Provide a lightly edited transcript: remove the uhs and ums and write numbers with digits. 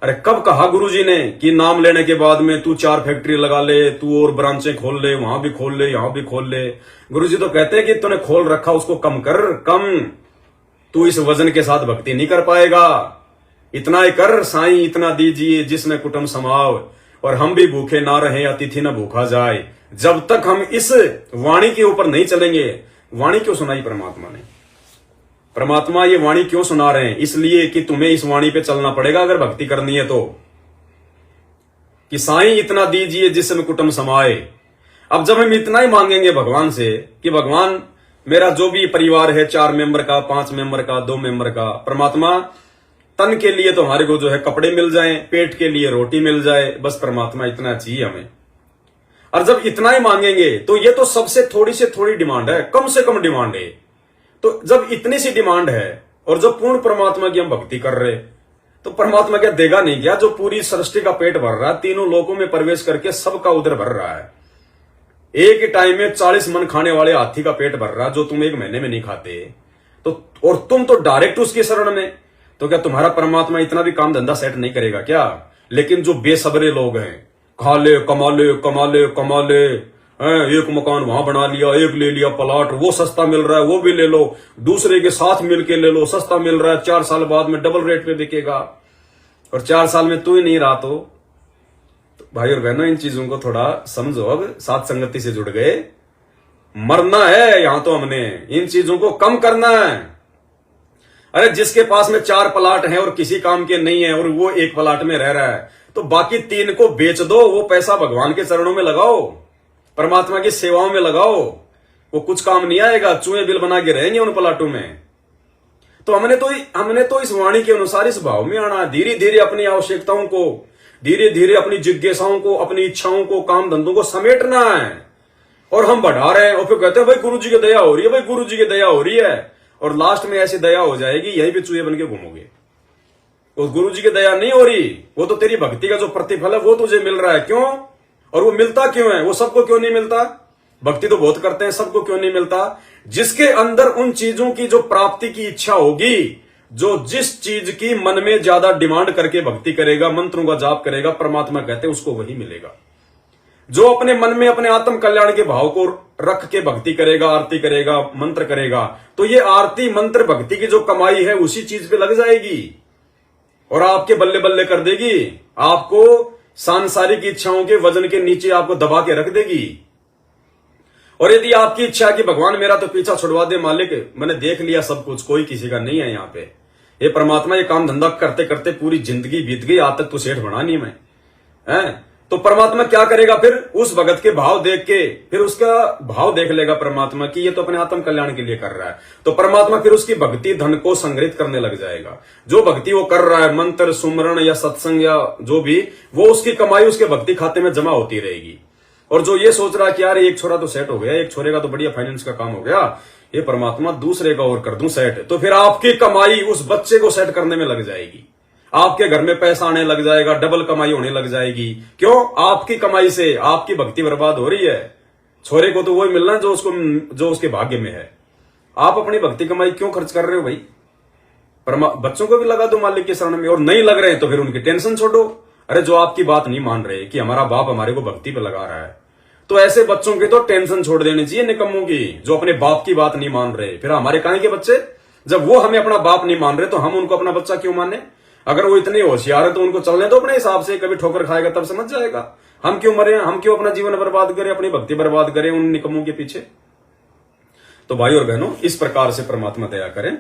अरे कब कहा गुरुजी ने कि नाम लेने के बाद में तू 4 फैक्ट्री लगा ले, तू और ब्रांचें खोल ले, वहां भी खोल ले, यहां भी खोल ले। गुरुजी तो कहते हैं कि तूने खोल रखा उसको कम कर, कम। तू इस वजन के साथ भक्ति नहीं कर पाएगा। इतना ही कर, साईं इतना दीजिए जिसमें कुटुंब समाव, और हम भी भूखे ना रहे, अतिथि न भूखा जाए। जब तक हम इस वाणी के ऊपर नहीं चलेंगे। वाणी क्यों सुनाई परमात्मा ने? परमात्मा ये वाणी क्यों सुना रहे हैं? इसलिए कि तुम्हें इस वाणी पे चलना पड़ेगा अगर भक्ति करनी है तो। कि साईं इतना दीजिए जिसमें कुटुंब समाए। अब जब हम इतना ही मांगेंगे भगवान से कि भगवान मेरा जो भी परिवार है, 4 मेंबर का, 5 मेंबर का, 2 मेंबर का, परमात्मा तन के लिए तो हमारे को जो है कपड़े मिल जाएं, पेट के लिए रोटी मिल जाए, बस परमात्मा इतना चाहिए हमें। और जब इतना ही मांगेंगे तो ये तो सबसे थोड़ी से थोड़ी डिमांड है, कम से कम डिमांड है। तो जब इतनी सी डिमांड है और जब पूर्ण परमात्मा की हम भक्ति कर रहे, तो परमात्मा क्या देगा नहीं क्या? जो पूरी सृष्टि का पेट भर रहा है, तीनों लोकों में प्रवेश करके सबका उदर भर रहा है, एक ही टाइम में 40 मन खाने वाले हाथी का पेट भर रहा, जो तुम 1 महीने में नहीं खाते, तो और तुम तो डायरेक्ट उसकी शरण में। तो क्या तुम्हारा परमात्मा इतना भी काम धंधा सेट नहीं करेगा क्या? लेकिन जो बेसब्रे लोग हैं, खा ले, कमा ले, कमा ले, कमा ले, एक मकान वहां बना लिया, एक ले लिया प्लॉट, वो सस्ता मिल रहा है वो भी ले लो, दूसरे के साथ मिलके ले लो, सस्ता मिल रहा है, 4 साल बाद में डबल रेट पे बिकेगा, और 4 साल में तू ही नहीं रहा। तो भाई और बहनों, इन चीजों को थोड़ा समझो। अब साथ संगति से जुड़ गए, मरना है यहां तो हमने, इन चीजों को कम करना है। अरे जिसके पास में 4 प्लाट हैं और किसी काम के नहीं है और वो 1 प्लाट में रह रहा है, तो बाकी 3 को बेच दो, वो पैसा भगवान के चरणों में लगाओ, परमात्मा की सेवाओं में लगाओ। वो कुछ काम नहीं आएगा, चूहे बिल बना के रहेंगे उन प्लाटों में। तो हमने तो इस वाणी के अनुसार इस भाव में आना, धीरे धीरे अपनी आवश्यकताओं को, धीरे धीरे अपनी जिज्ञासाओं को, अपनी इच्छाओं को, काम धंधों को समेटना है। और हम बढ़ा रहे हैं और फिर कहते हैं भाई गुरु जी की दया हो रही है, भाई गुरु जी की दया हो रही है, और लास्ट में ऐसी दया हो जाएगी यहीं पे चूहे बन के घूमोगे। उस गुरु जी की दया नहीं हो रही, वो तो तेरी भक्ति का जो प्रतिफल है वो तुझे मिल रहा है। क्यों? और वो मिलता क्यों है? वो सबको क्यों नहीं मिलता? भक्ति तो बहुत करते हैं, सबको क्यों नहीं मिलता? जिसके अंदर उन चीजों की जो प्राप्ति की इच्छा होगी, जो जिस चीज की मन में ज्यादा डिमांड करके भक्ति करेगा, मंत्रों का जाप करेगा, परमात्मा कहते हैं उसको वही मिलेगा। जो अपने मन में अपने आत्म कल्याण के भाव को रख के भक्ति करेगा, आरती करेगा, मंत्र करेगा, तो ये आरती मंत्र भक्ति की जो कमाई है उसी चीज पे लग जाएगी और आपके बल्ले बल्ले कर देगी, आपको सांसारिक इच्छाओं के वजन के नीचे आपको दबा के रख देगी। और यदि आपकी इच्छा है कि भगवान मेरा तो पीछा छुड़वा दे मालिक, मैंने देख लिया सब कुछ, कोई किसी का नहीं है यहाँ पे, ये परमात्मा ये काम धंधा करते करते पूरी जिंदगी बीत गई, आज तक तो सेठ बना नहीं मैं, है? तो परमात्मा क्या करेगा फिर? उस भगत के भाव देख के फिर उसका भाव देख लेगा परमात्मा कि ये तो अपने आत्म कल्याण के लिए कर रहा है। तो परमात्मा फिर उसकी भक्ति धन को संग्रहित करने लग जाएगा। जो भक्ति वो कर रहा है, मंत्र सुमरण या सत्संग या जो भी, वो उसकी कमाई उसके भक्ति खाते में जमा होती रहेगी। और जो ये सोच रहा है कि यार एक छोरा तो सेट हो गया, एक छोरे का तो बढ़िया फाइनेंस का काम हो गया, ये परमात्मा दूसरे का और कर दूं सेट, तो फिर आपकी कमाई उस बच्चे को सेट करने में लग जाएगी, आपके घर में पैसा आने लग जाएगा, डबल कमाई होने लग जाएगी। क्यों? आपकी कमाई से आपकी भक्ति बर्बाद हो रही है। छोरे को तो वही मिलना है जो उसके भाग्य में है। आप अपनी भक्ति कमाई क्यों खर्च कर रहे हो भाई? बच्चों को भी लगा दो मालिक के शरण में, और नहीं लग रहे हैं तो फिर उनकी टेंशन छोड़ो। अरे जो आपकी बात नहीं मान रहे कि हमारा बाप हमारे को भक्ति पे लगा रहा है, तो ऐसे बच्चों की तो टेंशन छोड़ देनी चाहिए, निकम्मों की, जो अपने बाप की बात नहीं मान रहे। फिर हमारे काहे के बच्चे? जब वो हमें अपना बाप नहीं मान रहे तो हम उनको अपना बच्चा क्यों माने? अगर वो इतने होशियार है तो उनको चलने दो अपने हिसाब से, कभी ठोकर खाएगा तब समझ जाएगा। हम क्यों मरे? हम क्यों अपना जीवन बर्बाद करें, अपनी भक्ति बर्बाद करें उन निकम्मों के पीछे? तो भाई और बहनों, इस प्रकार से परमात्मा दया करें।